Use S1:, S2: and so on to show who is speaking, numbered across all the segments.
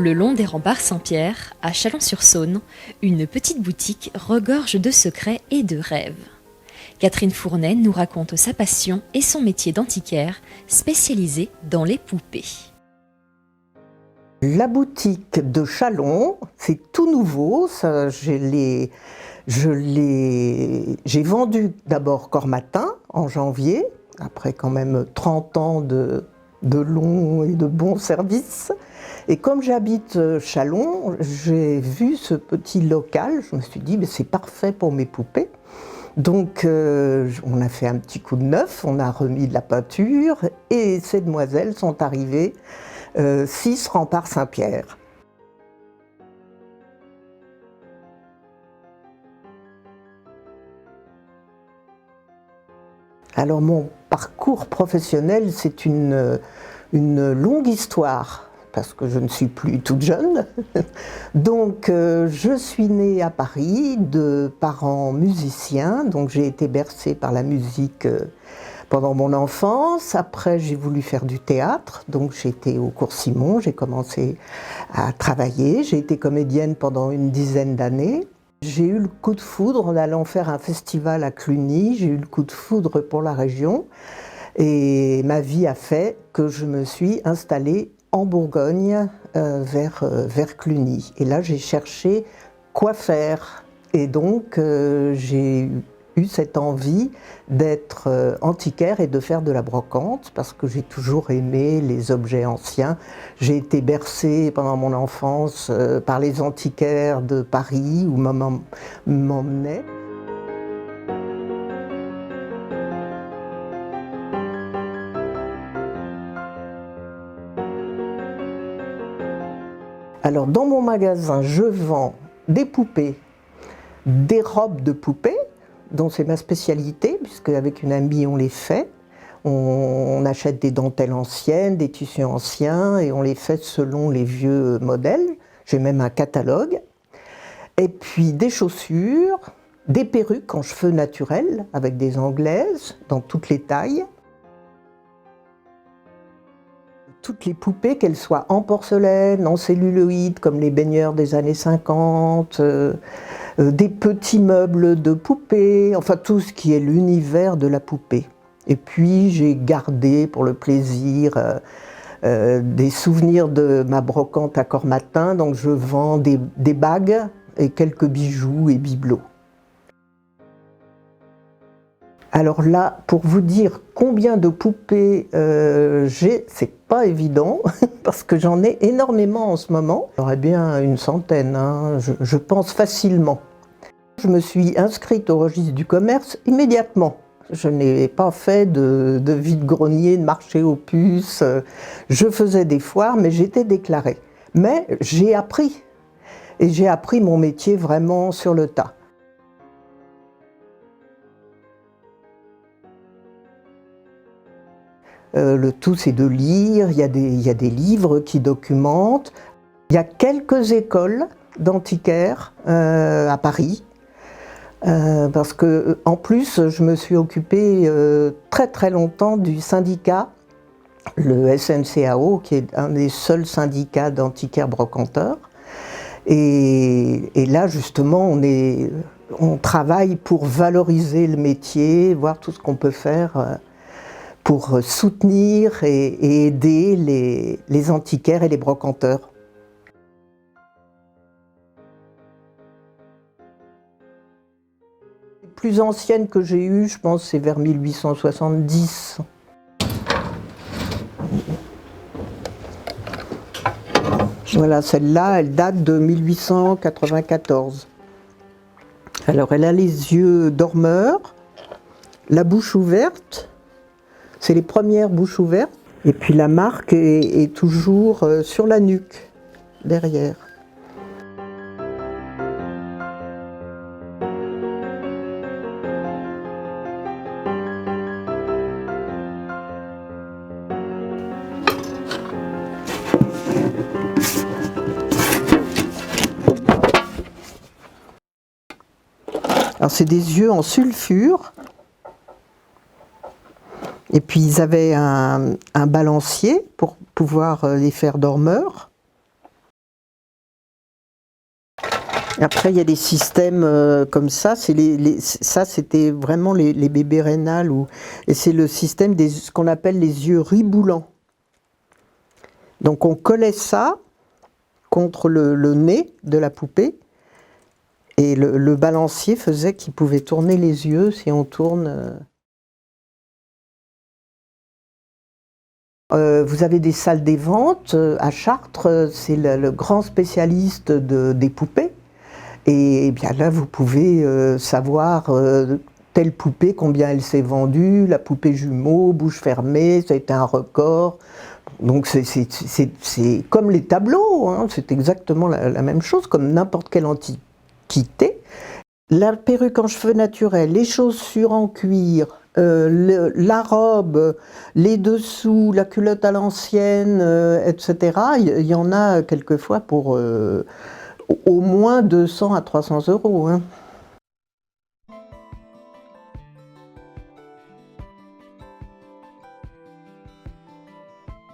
S1: Le long des remparts Saint-Pierre, à Chalon-sur-Saône, une petite boutique regorge de secrets et de rêves. Catherine Fournet nous raconte sa passion et son métier d'antiquaire spécialisé dans les poupées.
S2: La boutique de Chalon, c'est tout nouveau. J'ai vendu d'abord Cormatin en janvier, après quand même 30 ans de longs et de bons services. Et comme j'habite Chalon, j'ai vu ce petit local, je me suis dit c'est parfait pour mes poupées. Donc on a fait un petit coup de neuf, on a remis de la peinture et ces demoiselles sont arrivées 6 remparts Saint-Pierre. Alors mon parcours professionnel, c'est une longue histoire, parce que je ne suis plus toute jeune. Donc je suis née à Paris de parents musiciens, donc j'ai été bercée par la musique pendant mon enfance. Après j'ai voulu faire du théâtre, donc j'ai été au Cours Simon, j'ai commencé à travailler, j'ai été comédienne pendant une dizaine d'années. J'ai eu le coup de foudre en allant faire un festival à Cluny, j'ai eu le coup de foudre pour la région et ma vie a fait que je me suis installée en Bourgogne vers Cluny. Et là j'ai cherché quoi faire et donc j'ai eu cette envie d'être antiquaire et de faire de la brocante parce que j'ai toujours aimé les objets anciens. J'ai été bercée pendant mon enfance par les antiquaires de Paris où maman m'emmenait. Alors dans mon magasin, je vends des poupées, des robes de poupées, dont c'est ma spécialité, puisque avec une amie on les fait. On achète des dentelles anciennes, des tissus anciens, et on les fait selon les vieux modèles. J'ai même un catalogue. Et puis des chaussures, des perruques en cheveux naturels, avec des anglaises, dans toutes les tailles. Toutes les poupées, qu'elles soient en porcelaine, en celluloïd, comme les baigneurs des années 50, des petits meubles de poupées, enfin tout ce qui est l'univers de la poupée. Et puis j'ai gardé pour le plaisir des souvenirs de ma brocante à Cormatin, donc je vends des bagues et quelques bijoux et bibelots. Alors là, pour vous dire combien de poupées j'ai, c'est pas évident, parce que j'en ai énormément en ce moment. J'aurais bien une centaine, hein, je pense facilement. Je me suis inscrite au registre du commerce immédiatement. Je n'ai pas fait de vide-grenier, de marché aux puces. Je faisais des foires, mais j'étais déclarée. Mais j'ai appris, et j'ai appris mon métier vraiment sur le tas. Le tout, c'est de lire, il y a des livres qui documentent. Il y a quelques écoles d'antiquaires à Paris, parce que en plus, je me suis occupée très longtemps du syndicat, le SNCAO, qui est un des seuls syndicats d'antiquaires brocanteurs. Et là, justement, on travaille pour valoriser le métier, voir tout ce qu'on peut faire pour soutenir et aider les antiquaires et les brocanteurs. La plus ancienne que j'ai eue, je pense, c'est vers 1870. Voilà, celle-là, elle date de 1894. Alors, elle a les yeux dormeurs, la bouche ouverte. C'est les premières bouches ouvertes. Et puis la marque est toujours sur la nuque, derrière. Alors c'est des yeux en sulfure. Et puis ils avaient un balancier pour pouvoir les faire dormeurs. Après, il y a des systèmes comme ça. Ça, c'était vraiment les bébés rénales. Et c'est le système ce qu'on appelle les yeux riboulants. Donc on collait ça contre le nez de la poupée. Et le balancier faisait qu'il pouvait tourner les yeux si on tourne. Vous avez des salles des ventes à Chartres. C'est le grand spécialiste des poupées. Et bien là, vous pouvez savoir telle poupée, combien elle s'est vendue, la poupée jumeau, bouche fermée, ça a été un record. Donc c'est comme les tableaux, hein, c'est exactement la même chose, comme n'importe quelle antiquité. La perruque en cheveux naturels, les chaussures en cuir, la robe, les dessous, la culotte à l'ancienne, etc. Il y en a quelquefois pour au moins 200 à 300 €. Hein.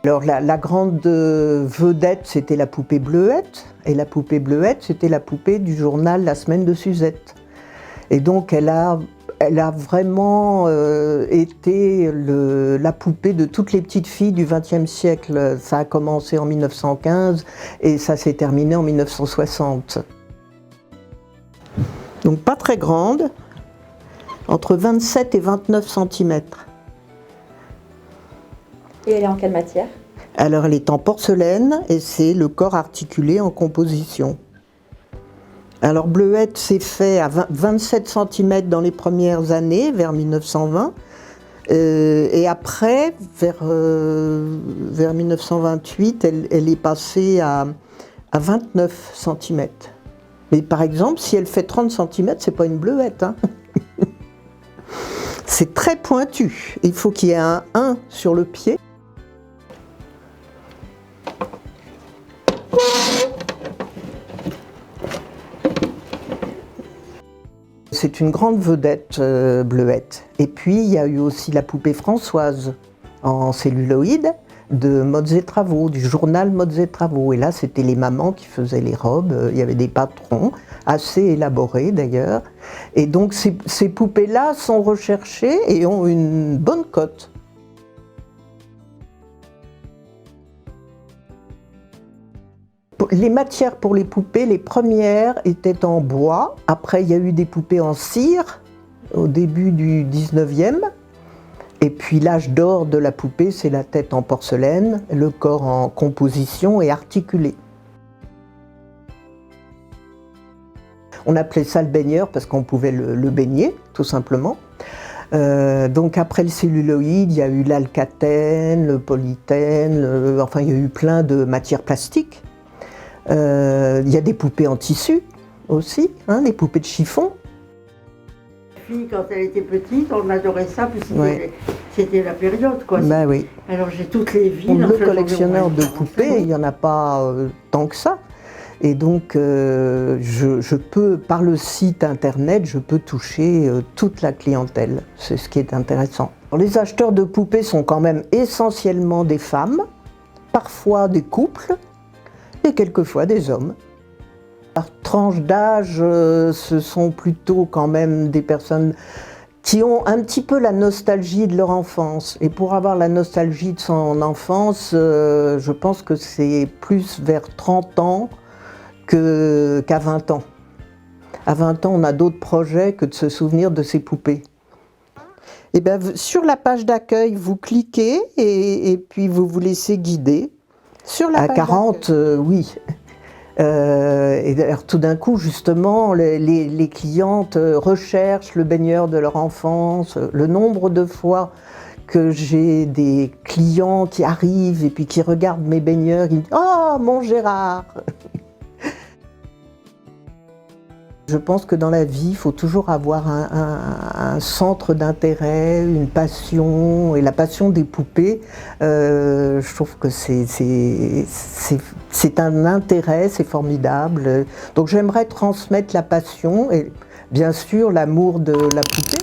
S2: Alors la grande vedette, c'était la poupée Bleuette. Et la poupée Bleuette, c'était la poupée du journal La Semaine de Suzette. Et donc elle a vraiment été la poupée de toutes les petites filles du XXe siècle. Ça a commencé en 1915 et ça s'est terminé en 1960. Donc pas très grande, entre 27 et 29 cm.
S1: Et elle est en quelle matière?
S2: Alors elle est en porcelaine et c'est le corps articulé en composition. Alors Bleuette s'est fait à 27 cm dans les premières années, vers 1920. Et après, vers 1928, elle est passée à 29 cm. Mais par exemple, si elle fait 30 cm, c'est pas une Bleuette. Hein. C'est très pointu. Il faut qu'il y ait un 1 sur le pied. C'est une grande vedette, Bleuette. Et puis, il y a eu aussi la poupée Françoise en celluloïd de Modes et Travaux, du journal Modes et Travaux. Et là, c'était les mamans qui faisaient les robes. Il y avait des patrons, assez élaborés d'ailleurs. Et donc, ces poupées-là sont recherchées et ont une bonne cote. Les matières pour les poupées, les premières étaient en bois. Après, il y a eu des poupées en cire au début du 19e. Et puis l'âge d'or de la poupée, c'est la tête en porcelaine, le corps en composition et articulé. On appelait ça le baigneur parce qu'on pouvait le baigner, tout simplement. Donc après le celluloïd, il y a eu l'alcatène, le polythène, enfin il y a eu plein de matières plastiques. Il y a des poupées en tissu aussi, hein, des poupées de chiffon.
S3: Quand elle était petite, on adorait ça, puis c'était la période, quoi.
S2: Ben oui.
S3: Alors j'ai toutes les villes.
S2: Le collectionneur de poupées, il n'y en a pas tant que ça. Et donc, je peux, par le site internet, je peux toucher toute la clientèle. C'est ce qui est intéressant. Les acheteurs de poupées sont quand même essentiellement des femmes, parfois des couples, et quelquefois des hommes. Par tranche d'âge, ce sont plutôt quand même des personnes qui ont un petit peu la nostalgie de leur enfance. Et pour avoir la nostalgie de son enfance, je pense que c'est plus vers 30 ans qu'à 20 ans. À 20 ans, on a d'autres projets que de se souvenir de ces poupées. Et bien, sur la page d'accueil, vous cliquez et puis vous vous laissez guider. Sur la page 40, oui. Et alors, tout d'un coup, justement, les clientes recherchent le baigneur de leur enfance. Le nombre de fois que j'ai des clients qui arrivent et puis qui regardent mes baigneurs, ils disent « Oh, mon Gérard !» Je pense que dans la vie, il faut toujours avoir un centre d'intérêt, une passion, et la passion des poupées, je trouve que c'est un intérêt, c'est formidable. Donc j'aimerais transmettre la passion et bien sûr l'amour de la poupée.